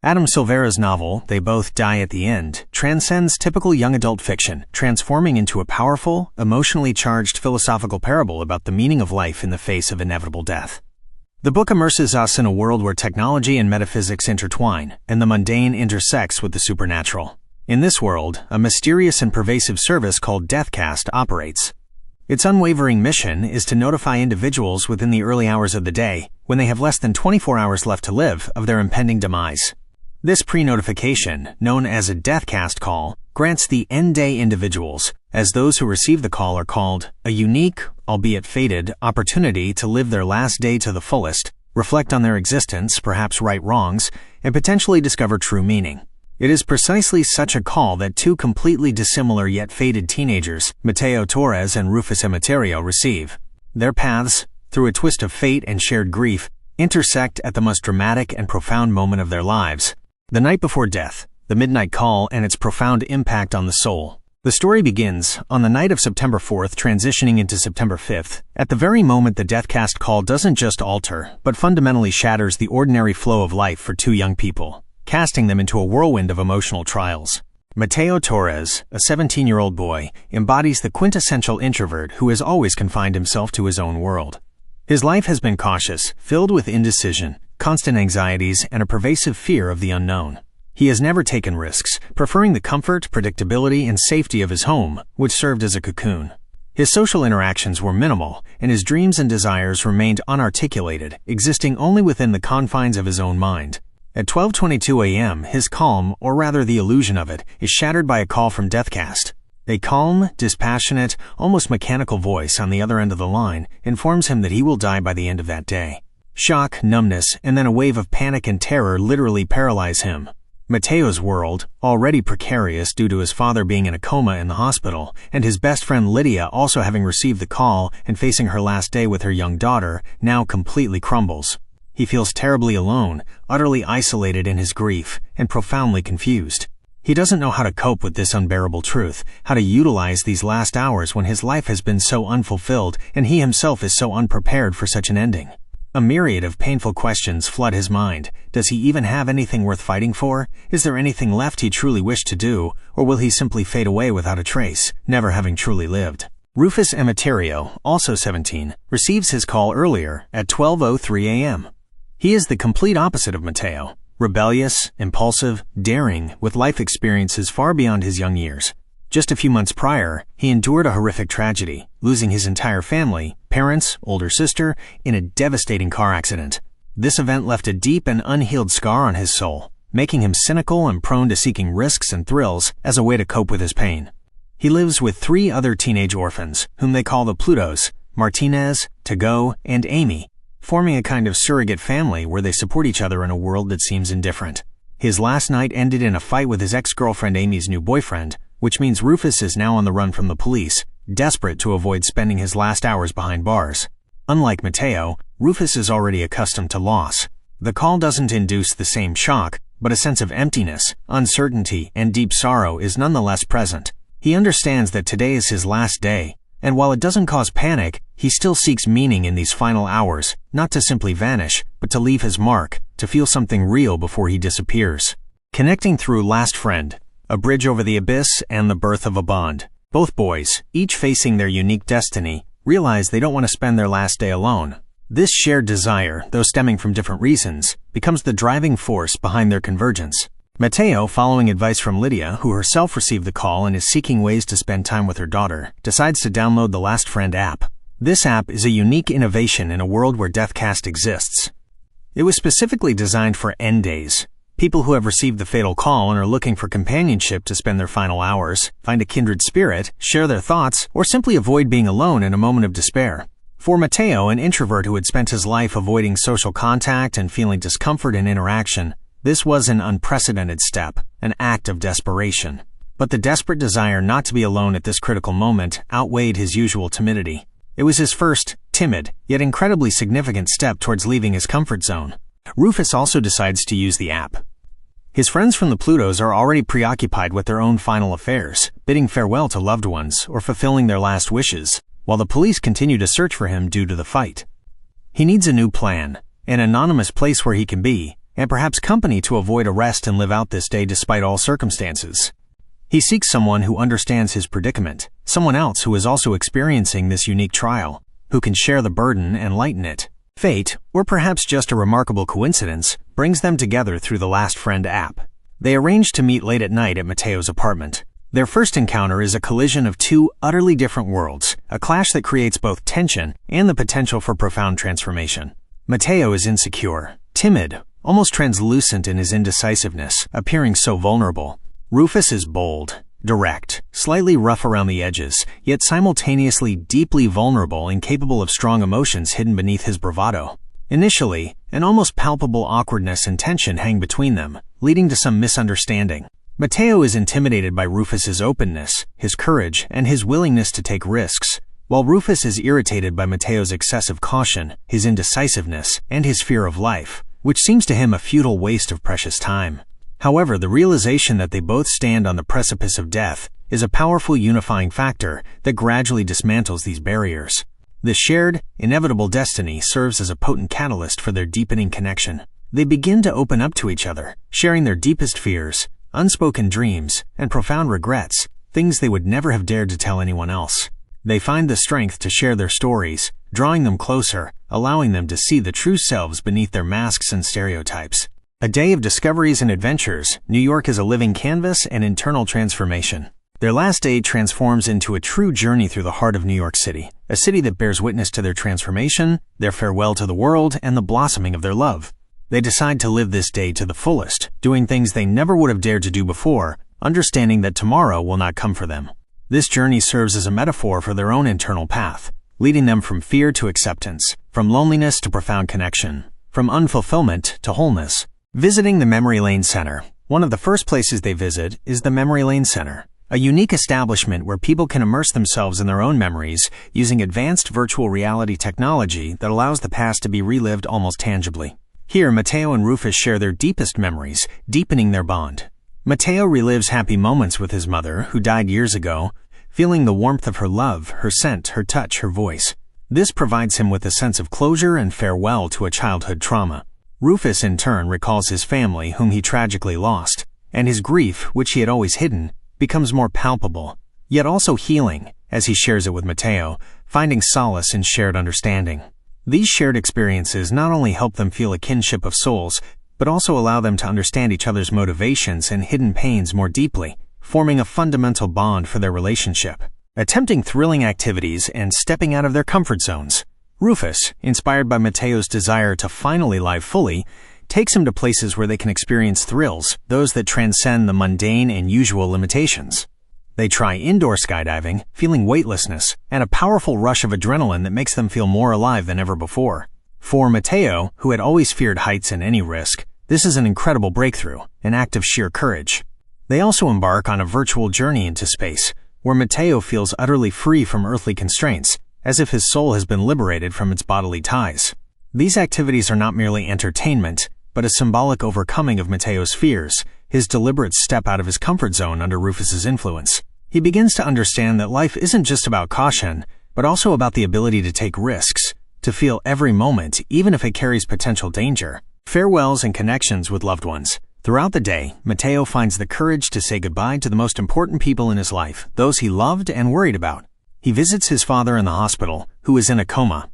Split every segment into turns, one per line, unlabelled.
Adam Silvera's novel, They Both Die at the End, transcends typical young adult fiction, transforming into a powerful, emotionally charged philosophical parable about the meaning of life in the face of inevitable death. The book immerses us in a world where technology and metaphysics intertwine, and the mundane intersects with the supernatural. In this world, a mysterious and pervasive service called Deathcast operates. Its unwavering mission is to notify individuals within the early hours of the day, when they have less than 24 hours left to live, of their impending demise. This pre-notification, known as a Deathcast call, grants the end-day individuals, as those who receive the call are called, a unique, albeit fated, opportunity to live their last day to the fullest, reflect on their existence, perhaps right wrongs, and potentially discover true meaning. It is precisely such a call that two completely dissimilar yet fated teenagers, Mateo Torres and Rufus Emeterio, receive. Their paths, through a twist of fate and shared grief, intersect at the most dramatic and profound moment of their lives. The night before death, the midnight call and its profound impact on the soul. The story begins on the night of September 4th, transitioning into September 5th, at the very moment the Deathcast call doesn't just alter, but fundamentally shatters the ordinary flow of life for two young people, casting them into a whirlwind of emotional trials. Mateo Torres, a 17-year-old boy, embodies the quintessential introvert who has always confined himself to his own world. His life has been cautious, filled with indecision, constant anxieties, and a pervasive fear of the unknown. He has never taken risks, preferring the comfort, predictability, and safety of his home, which served as a cocoon. His social interactions were minimal, and his dreams and desires remained unarticulated, existing only within the confines of his own mind. At 12:22 a.m., his calm, or rather the illusion of it, is shattered by a call from Deathcast. A calm, dispassionate, almost mechanical voice on the other end of the line informs him that he will die by the end of that day. Shock, numbness, and then a wave of panic and terror literally paralyze him. Mateo's world, already precarious due to his father being in a coma in the hospital, and his best friend Lydia also having received the call and facing her last day with her young daughter, now completely crumbles. He feels terribly alone, utterly isolated in his grief, and profoundly confused. He doesn't know how to cope with this unbearable truth, how to utilize these last hours when his life has been so unfulfilled and he himself is so unprepared for such an ending. A myriad of painful questions flood his mind. Does he even have anything worth fighting for? Is there anything left he truly wished to do, or will he simply fade away without a trace, never having truly lived? Rufus Emeterio, also 17, receives his call earlier at 12:03 a.m. He is the complete opposite of Mateo, rebellious, impulsive, daring, with life experiences far beyond his young years. Just a few months prior, he endured a horrific tragedy, losing his entire family, parents, older sister, in a devastating car accident. This event left a deep and unhealed scar on his soul, making him cynical and prone to seeking risks and thrills as a way to cope with his pain. He lives with 3 other teenage orphans, whom they call the Plutos, Martinez, Tago, and Amy, forming a kind of surrogate family where they support each other in a world that seems indifferent. His last night ended in a fight with his ex-girlfriend Amy's new boyfriend, which means Rufus is now on the run from the police, desperate to avoid spending his last hours behind bars. Unlike Mateo, Rufus is already accustomed to loss. The call doesn't induce the same shock, but a sense of emptiness, uncertainty, and deep sorrow is nonetheless present. He understands that today is his last day, and while it doesn't cause panic, he still seeks meaning in these final hours, not to simply vanish, but to leave his mark, to feel something real before he disappears. Connecting through Last Friend, A Bridge Over the Abyss, and The Birth of a Bond. Both boys, each facing their unique destiny, realize they don't want to spend their last day alone. This shared desire, though stemming from different reasons, becomes the driving force behind their convergence. Mateo, following advice from Lydia, who herself received the call and is seeking ways to spend time with her daughter, decides to download the Last Friend app. This app is a unique innovation in a world where Deathcast exists. It was specifically designed for end days, people who have received the fatal call and are looking for companionship to spend their final hours, find a kindred spirit, share their thoughts, or simply avoid being alone in a moment of despair. For Mateo, an introvert who had spent his life avoiding social contact and feeling discomfort in interaction, this was an unprecedented step, an act of desperation. But the desperate desire not to be alone at this critical moment outweighed his usual timidity. It was his first, timid, yet incredibly significant step towards leaving his comfort zone. Rufus also decides to use the app. His friends from the Plutos are already preoccupied with their own final affairs, bidding farewell to loved ones or fulfilling their last wishes, while the police continue to search for him due to the fight. He needs a new plan, an anonymous place where he can be, and perhaps company to avoid arrest and live out this day despite all circumstances. He seeks someone who understands his predicament, someone else who is also experiencing this unique trial, who can share the burden and lighten it. Fate, or perhaps just a remarkable coincidence, brings them together through the Last Friend app. They arrange to meet late at night at Mateo's apartment. Their first encounter is a collision of two utterly different worlds, a clash that creates both tension and the potential for profound transformation. Mateo is insecure, timid, almost translucent in his indecisiveness, appearing so vulnerable. Rufus is bold, direct, slightly rough around the edges, yet simultaneously deeply vulnerable and capable of strong emotions hidden beneath his bravado. Initially, an almost palpable awkwardness and tension hang between them, leading to some misunderstanding. Mateo is intimidated by Rufus's openness, his courage, and his willingness to take risks, while Rufus is irritated by Mateo's excessive caution, his indecisiveness, and his fear of life, which seems to him a futile waste of precious time. However, the realization that they both stand on the precipice of death is a powerful unifying factor that gradually dismantles these barriers. This shared, inevitable destiny serves as a potent catalyst for their deepening connection. They begin to open up to each other, sharing their deepest fears, unspoken dreams, and profound regrets, things they would never have dared to tell anyone else. They find the strength to share their stories, drawing them closer, allowing them to see the true selves beneath their masks and stereotypes. A day of discoveries and adventures, New York is a living canvas and internal transformation. Their last day transforms into a true journey through the heart of New York City, a city that bears witness to their transformation, their farewell to the world, and the blossoming of their love. They decide to live this day to the fullest, doing things they never would have dared to do before, understanding that tomorrow will not come for them. This journey serves as a metaphor for their own internal path, leading them from fear to acceptance, from loneliness to profound connection, from unfulfillment to wholeness. Visiting the Memory Lane Center. One of the first places they visit is the Memory Lane Center, a unique establishment where people can immerse themselves in their own memories using advanced virtual reality technology that allows the past to be relived almost tangibly. Here, Mateo and Rufus share their deepest memories, deepening their bond. Mateo relives happy moments with his mother, who died years ago, feeling the warmth of her love, her scent, her touch, her voice. This provides him with a sense of closure and farewell to a childhood trauma. Rufus, in turn, recalls his family, whom he tragically lost, and his grief, which he had always hidden, becomes more palpable, yet also healing, as he shares it with Mateo, finding solace in shared understanding. These shared experiences not only help them feel a kinship of souls, but also allow them to understand each other's motivations and hidden pains more deeply, forming a fundamental bond for their relationship. Attempting thrilling activities and stepping out of their comfort zones. Rufus, inspired by Mateo's desire to finally live fully, takes him to places where they can experience thrills, those that transcend the mundane and usual limitations. They try indoor skydiving, feeling weightlessness, and a powerful rush of adrenaline that makes them feel more alive than ever before. For Mateo, who had always feared heights and any risk, this is an incredible breakthrough, an act of sheer courage. They also embark on a virtual journey into space, where Mateo feels utterly free from earthly constraints, as if his soul has been liberated from its bodily ties. These activities are not merely entertainment, but a symbolic overcoming of Mateo's fears, his deliberate step out of his comfort zone under Rufus's influence. He begins to understand that life isn't just about caution, but also about the ability to take risks, to feel every moment, even if it carries potential danger. Farewells and connections with loved ones. Throughout the day, Mateo finds the courage to say goodbye to the most important people in his life, those he loved and worried about. He visits his father in the hospital, who is in a coma.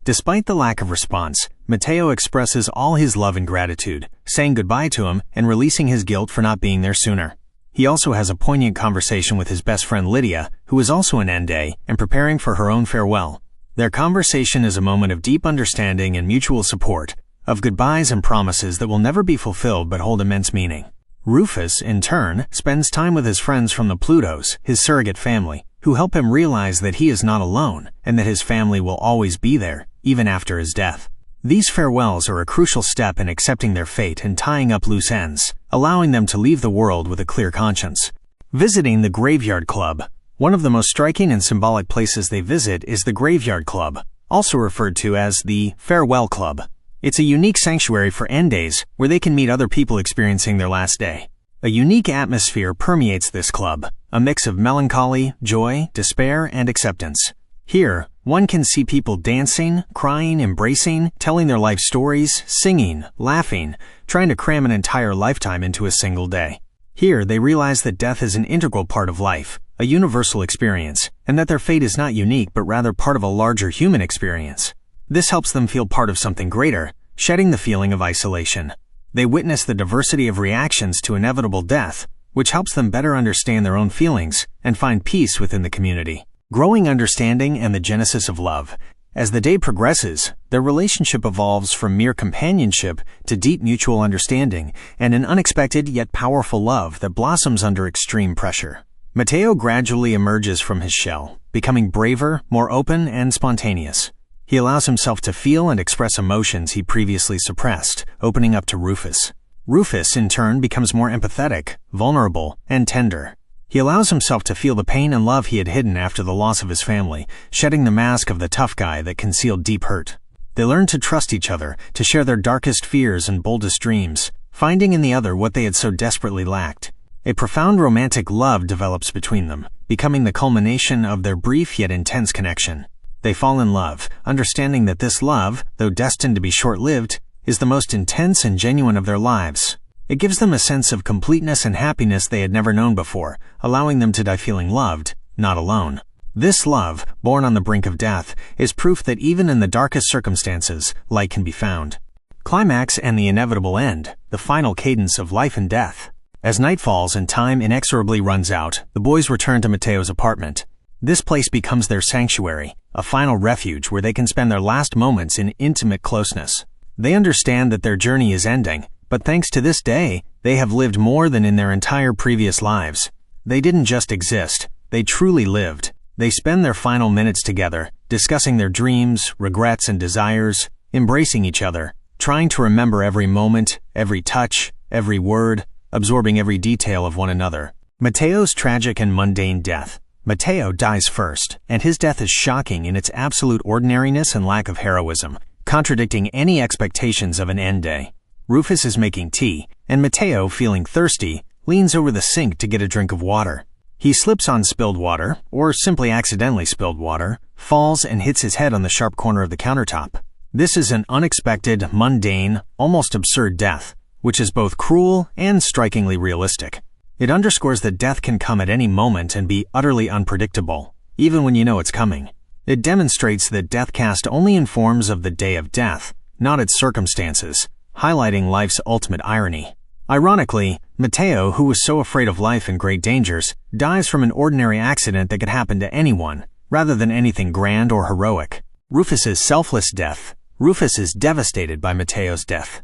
Despite the lack of response, Mateo expresses all his love and gratitude, saying goodbye to him and releasing his guilt for not being there sooner. He also has a poignant conversation with his best friend Lydia, who is also in N-Day and preparing for her own farewell. Their conversation is a moment of deep understanding and mutual support, of goodbyes and promises that will never be fulfilled but hold immense meaning. Rufus, in turn, spends time with his friends from the Plutos, his surrogate family, who help him realize that he is not alone and that his family will always be there, even after his death. These farewells are a crucial step in accepting their fate and tying up loose ends, allowing them to leave the world with a clear conscience. Visiting the Graveyard Club. One of the most striking and symbolic places they visit is the Graveyard Club, also referred to as the Farewell Club. It's a unique sanctuary for N-Days where they can meet other people experiencing their last day. A unique atmosphere permeates this club, a mix of melancholy, joy, despair, and acceptance. Here, One can see people dancing, crying, embracing, telling their life stories, singing, laughing, trying to cram an entire lifetime into a single day. Here, they realize that death is an integral part of life, a universal experience, and that their fate is not unique but rather part of a larger human experience. This helps them feel part of something greater, shedding the feeling of isolation. They witness the diversity of reactions to inevitable death, which helps them better understand their own feelings and find peace within the community. Growing understanding and the genesis of love. As the day progresses, their relationship evolves from mere companionship to deep mutual understanding and an unexpected yet powerful love that blossoms under extreme pressure. Mateo gradually emerges from his shell, becoming braver, more open, and spontaneous. He allows himself to feel and express emotions he previously suppressed, opening up to Rufus. Rufus, in turn, becomes more empathetic, vulnerable, and tender. He allows himself to feel the pain and love he had hidden after the loss of his family, shedding the mask of the tough guy that concealed deep hurt. They learn to trust each other, to share their darkest fears and boldest dreams, finding in the other what they had so desperately lacked. A profound romantic love develops between them, becoming the culmination of their brief yet intense connection. They fall in love, understanding that this love, though destined to be short-lived, is the most intense and genuine of their lives. It gives them a sense of completeness and happiness they had never known before, allowing them to die feeling loved, not alone. This love, born on the brink of death, is proof that even in the darkest circumstances, light can be found. Climax and the inevitable end, the final cadence of life and death. As night falls and time inexorably runs out, the boys return to Mateo's apartment. This place becomes their sanctuary, a final refuge where they can spend their last moments in intimate closeness. They understand that their journey is ending, but thanks to this day, they have lived more than in their entire previous lives. They didn't just exist, they truly lived. They spend their final minutes together, discussing their dreams, regrets, and desires, embracing each other, trying to remember every moment, every touch, every word, absorbing every detail of one another. Mateo's tragic and mundane death. Mateo dies first, and his death is shocking in its absolute ordinariness and lack of heroism, contradicting any expectations of an end day. Rufus is making tea, and Mateo, feeling thirsty, leans over the sink to get a drink of water. He slips on spilled water, or simply accidentally spilled water, falls and hits his head on the sharp corner of the countertop. This is an unexpected, mundane, almost absurd death, which is both cruel and strikingly realistic. It underscores that death can come at any moment and be utterly unpredictable, even when you know it's coming. It demonstrates that death cast only in forms of the day of death, not its circumstances, highlighting life's ultimate irony. Ironically, Mateo, who was so afraid of life and great dangers, dies from an ordinary accident that could happen to anyone, rather than anything grand or heroic. Rufus's selfless death. Rufus is devastated by Mateo's death.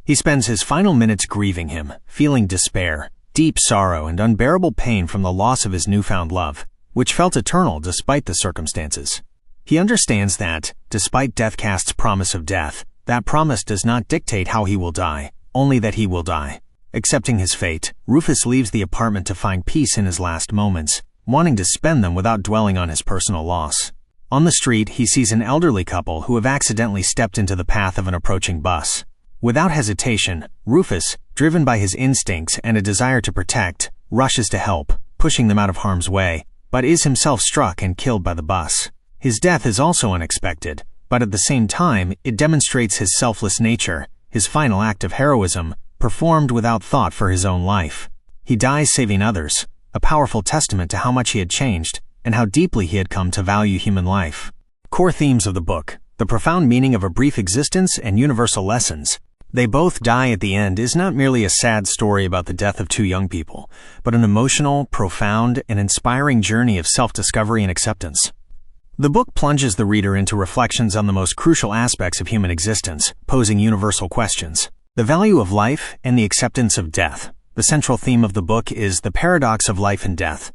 He spends his final minutes grieving him, feeling despair, deep sorrow, and unbearable pain from the loss of his newfound love, which felt eternal despite the circumstances. He understands that, despite Deathcast's promise of death, that promise does not dictate how he will die, only that he will die. Accepting his fate, Rufus leaves the apartment to find peace in his last moments, wanting to spend them without dwelling on his personal loss. On the street, he sees an elderly couple who have accidentally stepped into the path of an approaching bus. Without hesitation, Rufus, driven by his instincts and a desire to protect, rushes to help, pushing them out of harm's way, but is himself struck and killed by the bus. His death is also unexpected, but at the same time, it demonstrates his selfless nature, his final act of heroism, performed without thought for his own life. He dies saving others, a powerful testament to how much he had changed and how deeply he had come to value human life. Core themes of the book: the profound meaning of a brief existence and universal lessons. They both die at the end is not merely a sad story about the death of two young people, but an emotional, profound, and inspiring journey of self-discovery and acceptance. The book plunges the reader into reflections on the most crucial aspects of human existence, posing universal questions. The value of life and the acceptance of death. The central theme of the book is the paradox of life and death.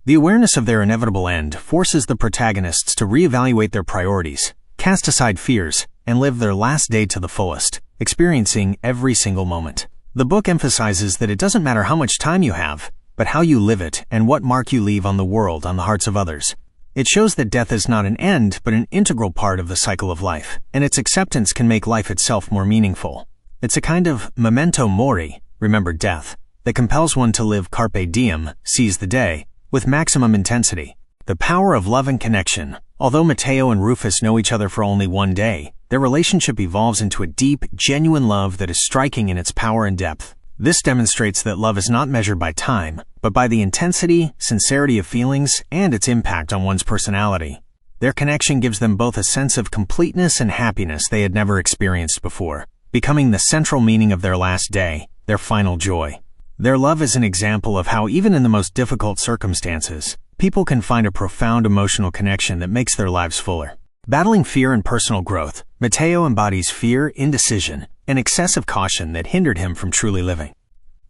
The awareness of their inevitable end forces the protagonists to reevaluate their priorities, cast aside fears, and live their last day to the fullest, experiencing every single moment. The book emphasizes that it doesn't matter how much time you have, but how you live it and what mark you leave on the world, on the hearts of others. It shows that death is not an end, but an integral part of the cycle of life, and its acceptance can make life itself more meaningful. It's a kind of memento mori, remember death, that compels one to live carpe diem, seize the day, with maximum intensity. The power of love and connection. Although Mateo and Rufus know each other for only one day, their relationship evolves into a deep, genuine love that is striking in its power and depth. This demonstrates that love is not measured by time, but by the intensity, sincerity of feelings, and its impact on one's personality. Their connection gives them both a sense of completeness and happiness they had never experienced before, becoming the central meaning of their last day, their final joy. Their love is an example of how even in the most difficult circumstances, people can find a profound emotional connection that makes their lives fuller. Battling fear and personal growth, Mateo embodies fear, indecision, and excessive caution that hindered him from truly living.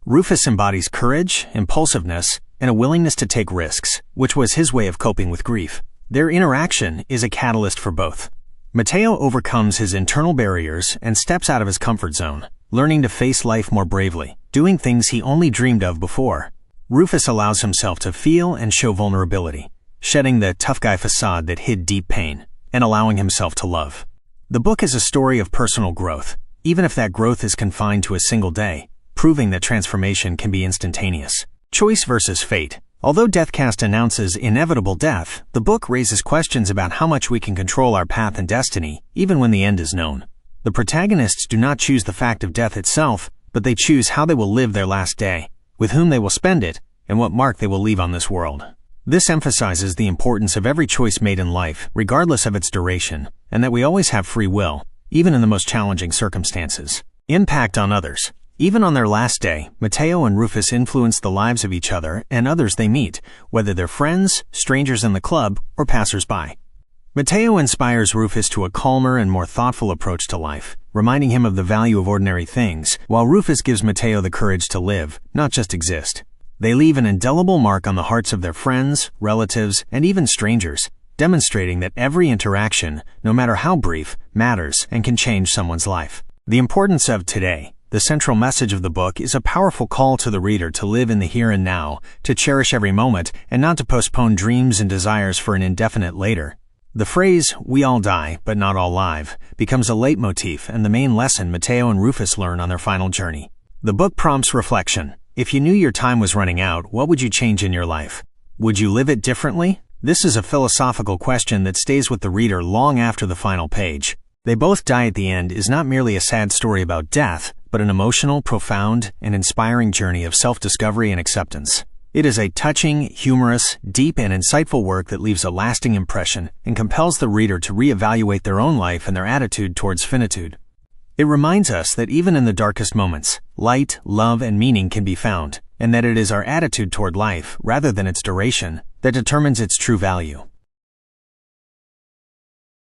Rufus embodies courage, impulsiveness, and a willingness to take risks, which was his way of coping with grief. Their interaction is a catalyst for both. Mateo overcomes his internal barriers and steps out of his comfort zone, learning to face life more bravely, doing things he only dreamed of before. Rufus allows himself to feel and show vulnerability, shedding the tough guy facade that hid deep pain, and allowing himself to love. The book is a story of personal growth, even if that growth is confined to a single day, proving that transformation can be instantaneous. Choice versus fate. Although Deathcast announces inevitable death, the book raises questions about how much we can control our path and destiny, even when the end is known. The protagonists do not choose the fact of death itself, but they choose how they will live their last day, with whom they will spend it, and what mark they will leave on this world. This emphasizes the importance of every choice made in life, regardless of its duration, and that we always have free will, even in the most challenging circumstances. Impact on others. Even on their last day, Mateo and Rufus influence the lives of each other and others they meet, whether they're friends, strangers in the club, or passers-by. Mateo inspires Rufus to a calmer and more thoughtful approach to life, reminding him of the value of ordinary things, while Rufus gives Mateo the courage to live, not just exist. They leave an indelible mark on the hearts of their friends, relatives, and even strangers, demonstrating that every interaction, no matter how brief, matters and can change someone's life. The importance of today. The central message of the book is a powerful call to the reader to live in the here and now, to cherish every moment, and not to postpone dreams and desires for an indefinite later. The phrase, "we all die, but not all live," becomes a leitmotif and the main lesson Mateo and Rufus learn on their final journey. The book prompts reflection. If you knew your time was running out, what would you change in your life? Would you live it differently? This is a philosophical question that stays with the reader long after the final page. They Both Die at the End is not merely a sad story about death, but an emotional, profound, and inspiring journey of self-discovery and acceptance. It is a touching, humorous, deep, and insightful work that leaves a lasting impression and compels the reader to reevaluate their own life and their attitude towards finitude. It reminds us that even in the darkest moments, light, love, and meaning can be found, and that it is our attitude toward life, rather than its duration, that determines its true value.